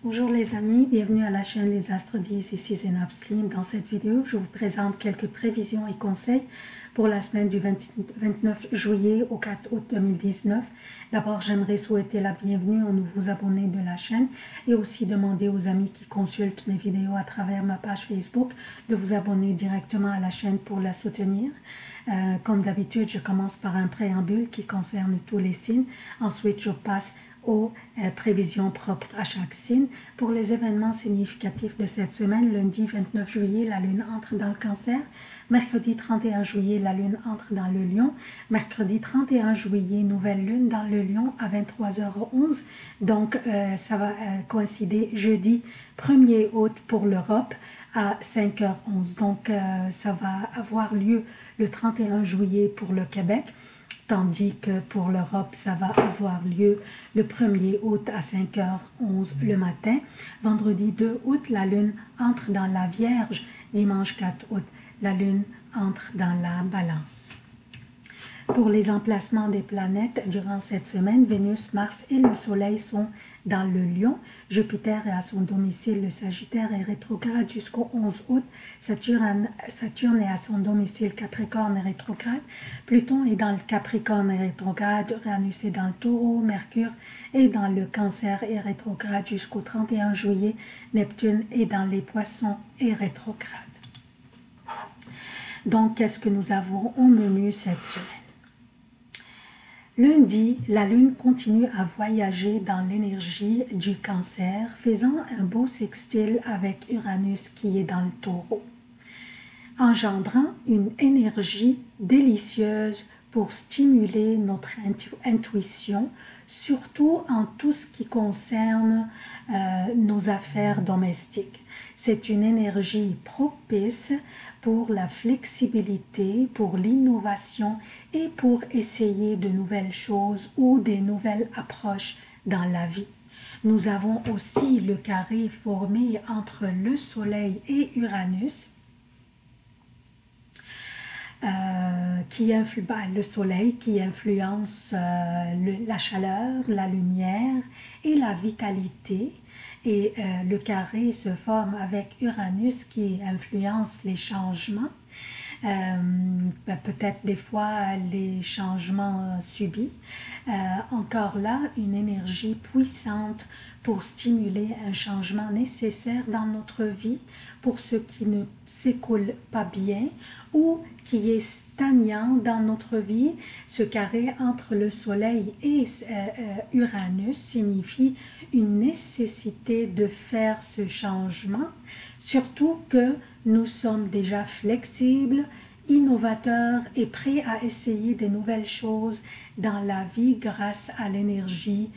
Bonjour les amis, bienvenue à la chaîne Les Astres 10, ici Zénab Slim. Dans cette vidéo, je vous présente quelques prévisions et conseils pour la semaine du 29 juillet au 4 août 2019. D'abord, j'aimerais souhaiter la bienvenue aux nouveaux abonnés de la chaîne et aussi demander aux amis qui consultent mes vidéos à travers ma page Facebook de vous abonner directement à la chaîne pour la soutenir. Comme d'habitude, je commence par un préambule qui concerne tous les signes. Ensuite, je passe aux prévisions propres à chaque signe. Pour les événements significatifs de cette semaine, lundi 29 juillet, la Lune entre dans le Cancer. Mercredi 31 juillet, la Lune entre dans le Lion. Mercredi 31 juillet, nouvelle Lune dans le Lion à 23h11. Donc, ça va coïncider jeudi 1er août pour l'Europe à 5h11. Donc, ça va avoir lieu le 31 juillet pour le Québec. Tandis que pour l'Europe, ça va avoir lieu le 1er août à 5h11 le matin. Vendredi 2 août, la Lune entre dans la Vierge. Dimanche 4 août, la Lune entre dans la Balance. Pour les emplacements des planètes, durant cette semaine, Vénus, Mars et le Soleil sont dans le Lion. Jupiter est à son domicile, le Sagittaire est rétrograde jusqu'au 11 août. Saturne est à son domicile, Capricorne est rétrograde. Pluton est dans le Capricorne et rétrograde. Uranus est dans le Taureau. Mercure est dans le Cancer et rétrograde jusqu'au 31 juillet. Neptune est dans les Poissons et rétrograde. Donc, qu'est-ce que nous avons au menu cette semaine? Lundi, la Lune continue à voyager dans l'énergie du Cancer, faisant un beau sextile avec Uranus qui est dans le Taureau, engendrant une énergie délicieuse pour stimuler notre intuition, surtout en tout ce qui concerne nos affaires domestiques. C'est une énergie propice pour la flexibilité, pour l'innovation et pour essayer de nouvelles choses ou des nouvelles approches dans la vie. Nous avons aussi le carré formé entre le Soleil et Uranus, le Soleil qui influence la chaleur, la lumière et la vitalité. Et le carré se forme avec Uranus qui influence les changements, peut-être des fois les changements subis. Encore là, une énergie puissante pour stimuler un changement nécessaire dans notre vie pour ce qui ne s'écoule pas bien ou qui est stagnant dans notre vie. Ce carré entre le Soleil et Uranus signifie une nécessité de faire ce changement, surtout que nous sommes déjà flexibles, innovateurs et prêts à essayer de nouvelles choses dans la vie grâce à l'énergie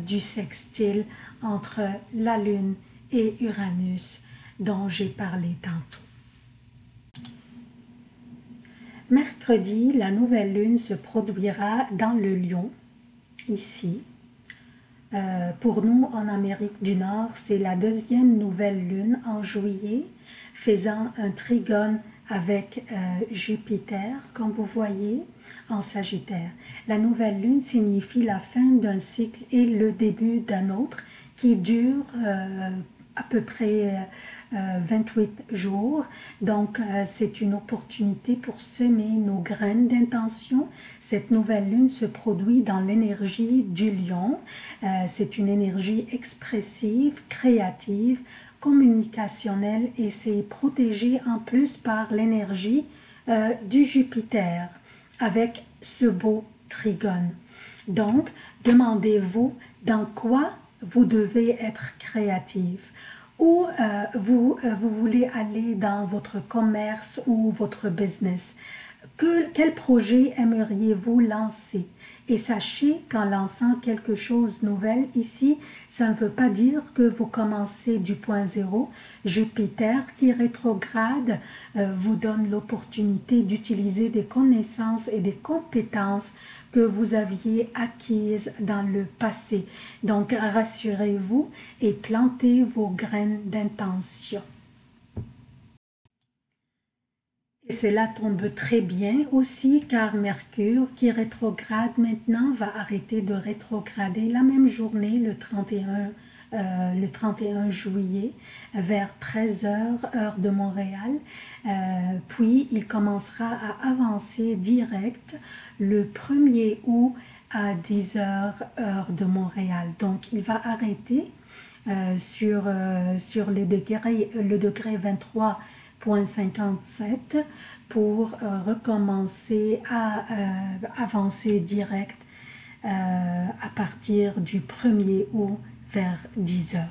du sextile entre la Lune et Uranus dont j'ai parlé tantôt. Mercredi, la nouvelle lune se produira dans le Lion, ici. Pour nous, en Amérique du Nord, c'est la deuxième nouvelle lune en juillet, faisant un trigone avec Jupiter, comme vous voyez, en Sagittaire. La nouvelle lune signifie la fin d'un cycle et le début d'un autre qui dure à peu près 28 jours. Donc, c'est une opportunité pour semer nos graines d'intention. Cette nouvelle lune se produit dans l'énergie du Lion. C'est une énergie expressive, créative, communicationnelle et c'est protégé en plus par l'énergie du Jupiter avec ce beau trigone. Donc, demandez-vous dans quoi vous devez être créatif. Ou vous voulez aller dans votre commerce ou votre business. Quel projet aimeriez-vous lancer? Et sachez qu'en lançant quelque chose de nouvel ici, ça ne veut pas dire que vous commencez du point zéro. Jupiter qui rétrograde vous donne l'opportunité d'utiliser des connaissances et des compétences que vous aviez acquises dans le passé. Donc rassurez-vous et plantez vos graines d'intention. Et cela tombe très bien aussi car Mercure qui rétrograde maintenant va arrêter de rétrograder la même journée, le 31 le 31 juillet vers 13 heures, heure de Montréal. Puis il commencera à avancer direct le 1er août à 10 heures, heure de Montréal. Donc il va arrêter sur le degré 23,57 pour recommencer à avancer direct à partir du 1er août vers 10 heures.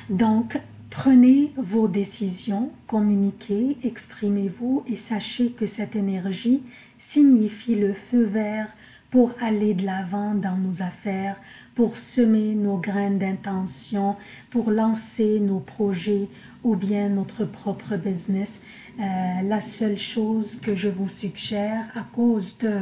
Donc, prenez vos décisions, communiquez, exprimez-vous et sachez que cette énergie signifie le feu vert pour aller de l'avant dans nos affaires, pour semer nos graines d'intention, pour lancer nos projets ou bien notre propre business. La seule chose que je vous suggère à cause de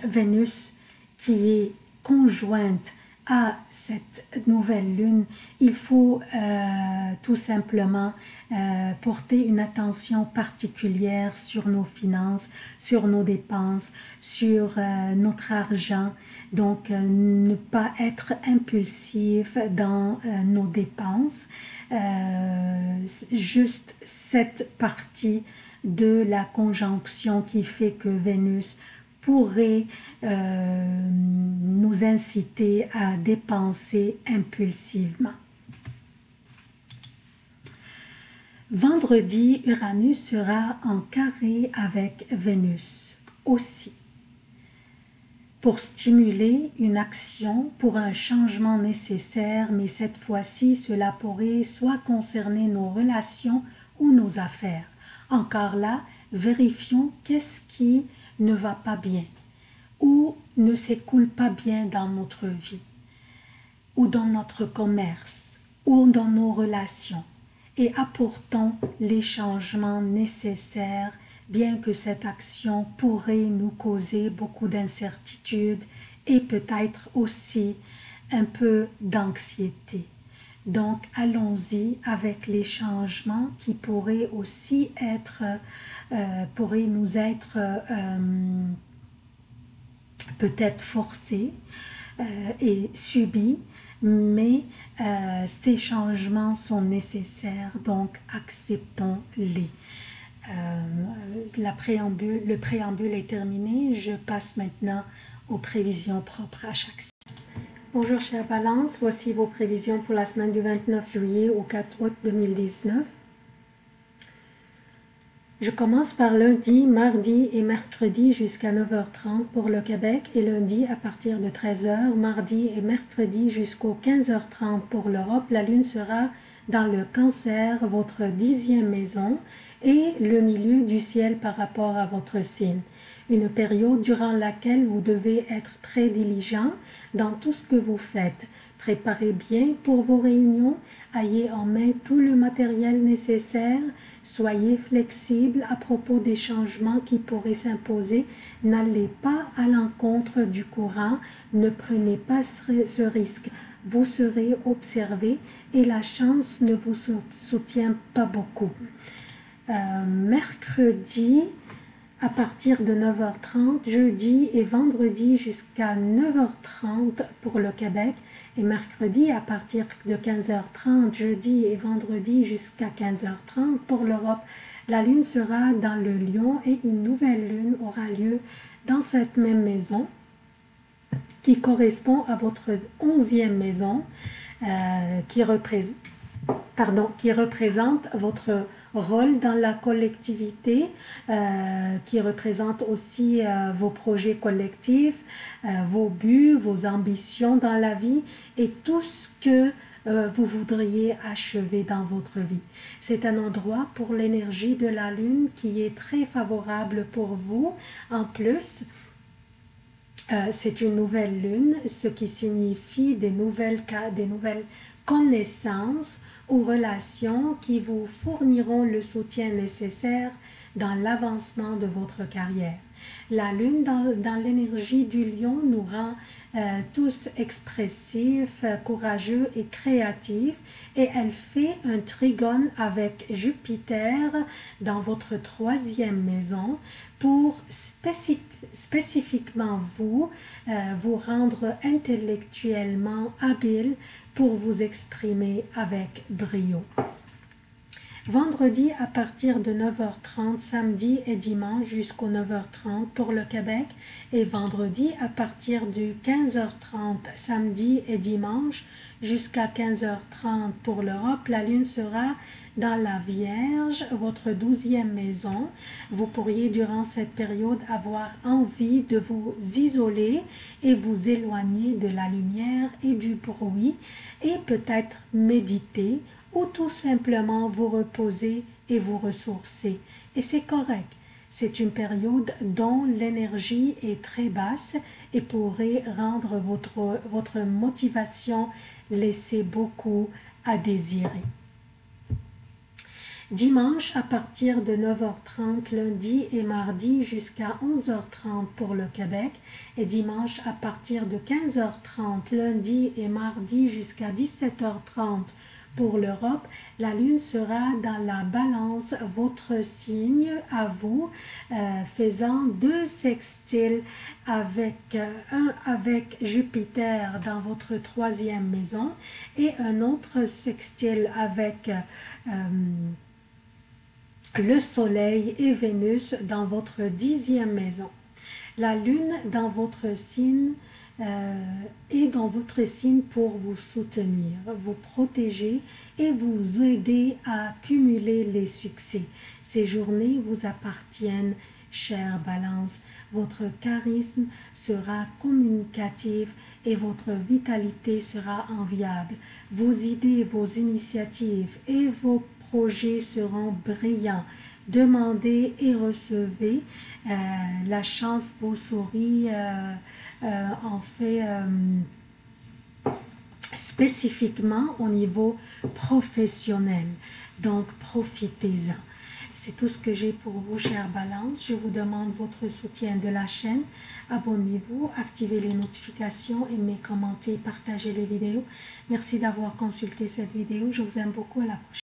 Vénus qui est conjointe à cette nouvelle lune, il faut tout simplement porter une attention particulière sur nos finances, sur nos dépenses, sur notre argent. Donc, ne pas être impulsif dans nos dépenses. Juste cette partie de la conjonction qui fait que Vénus pourrait nous inciter à dépenser impulsivement. Vendredi, Uranus sera en carré avec Vénus aussi, pour stimuler une action pour un changement nécessaire, mais cette fois-ci, cela pourrait soit concerner nos relations ou nos affaires. Encore là, vérifions qu'est-ce qui ne va pas bien ou ne s'écoule pas bien dans notre vie ou dans notre commerce ou dans nos relations et apportons les changements nécessaires, bien que cette action pourrait nous causer beaucoup d'incertitudes et peut-être aussi un peu d'anxiété. Donc, allons-y avec les changements qui pourraient aussi être, pourraient nous être peut-être forcés et subis, mais ces changements sont nécessaires, donc acceptons-les. Le préambule est terminé, je passe maintenant aux prévisions propres à chaque signe. Bonjour chère Balance, voici vos prévisions pour la semaine du 29 juillet au 4 août 2019. Je commence par lundi, mardi et mercredi jusqu'à 9h30 pour le Québec et lundi à partir de 13h, mardi et mercredi jusqu'aux 15h30 pour l'Europe. La lune sera dans le Cancer, votre 10e maison et le milieu du ciel par rapport à votre signe. Une période durant laquelle vous devez être très diligent dans tout ce que vous faites. Préparez bien pour vos réunions, ayez en main tout le matériel nécessaire, soyez flexible à propos des changements qui pourraient s'imposer, n'allez pas à l'encontre du courant, ne prenez pas ce risque. Vous serez observé et la chance ne vous soutient pas beaucoup. Mercredi, à partir de 9h30, jeudi et vendredi jusqu'à 9h30 pour le Québec et mercredi à partir de 15h30, jeudi et vendredi jusqu'à 15h30 pour l'Europe. La lune sera dans le Lion et une nouvelle lune aura lieu dans cette même maison qui correspond à votre 11e maison qui représente votre rôle dans la collectivité, qui représente aussi vos projets collectifs, vos buts, vos ambitions dans la vie et tout ce que vous voudriez achever dans votre vie. C'est un endroit pour l'énergie de la lune qui est très favorable pour vous. En plus, c'est une nouvelle lune, ce qui signifie des nouvelles connaissances ou relations qui vous fourniront le soutien nécessaire dans l'avancement de votre carrière. La lune dans l'énergie du lion nous rend tous expressifs, courageux et créatifs, et elle fait un trigone avec Jupiter dans votre troisième maison pour spécifiquement vous rendre intellectuellement habile pour vous exprimer avec brio. Vendredi à partir de 9h30, samedi et dimanche jusqu'aux 9h30 pour le Québec, et vendredi à partir de 15h30, samedi et dimanche jusqu'à 15h30 pour l'Europe. La lune sera dans la Vierge, votre 12e maison. Vous pourriez durant cette période avoir envie de vous isoler et vous éloigner de la lumière et du bruit, et peut-être méditer ou tout simplement vous reposer et vous ressourcer. Et c'est correct. C'est une période dont l'énergie est très basse et pourrait rendre votre motivation laisser beaucoup à désirer. Dimanche à partir de 9h30, lundi et mardi jusqu'à 11h30 pour le Québec, et dimanche à partir de 15h30, lundi et mardi jusqu'à 17h30 pour l'Europe. La lune sera dans la balance, votre signe à vous, faisant 2 sextiles avec un avec Jupiter dans votre troisième maison et un autre sextile avec le Soleil et Vénus dans votre 10e maison. La lune dans votre signe est dans votre signe pour vous soutenir, vous protéger et vous aider à cumuler les succès. Ces journées vous appartiennent, chère Balance. Votre charisme sera communicatif et votre vitalité sera enviable. Vos idées, vos initiatives et vos projets seront brillants. Demandez et recevez. La chance vous sourit en fait spécifiquement au niveau professionnel. Donc, profitez-en. C'est tout ce que j'ai pour vous, chère Balance. Je vous demande votre soutien de la chaîne. Abonnez-vous, activez les notifications, aimez, commentez, partagez les vidéos. Merci d'avoir consulté cette vidéo. Je vous aime beaucoup. À la prochaine.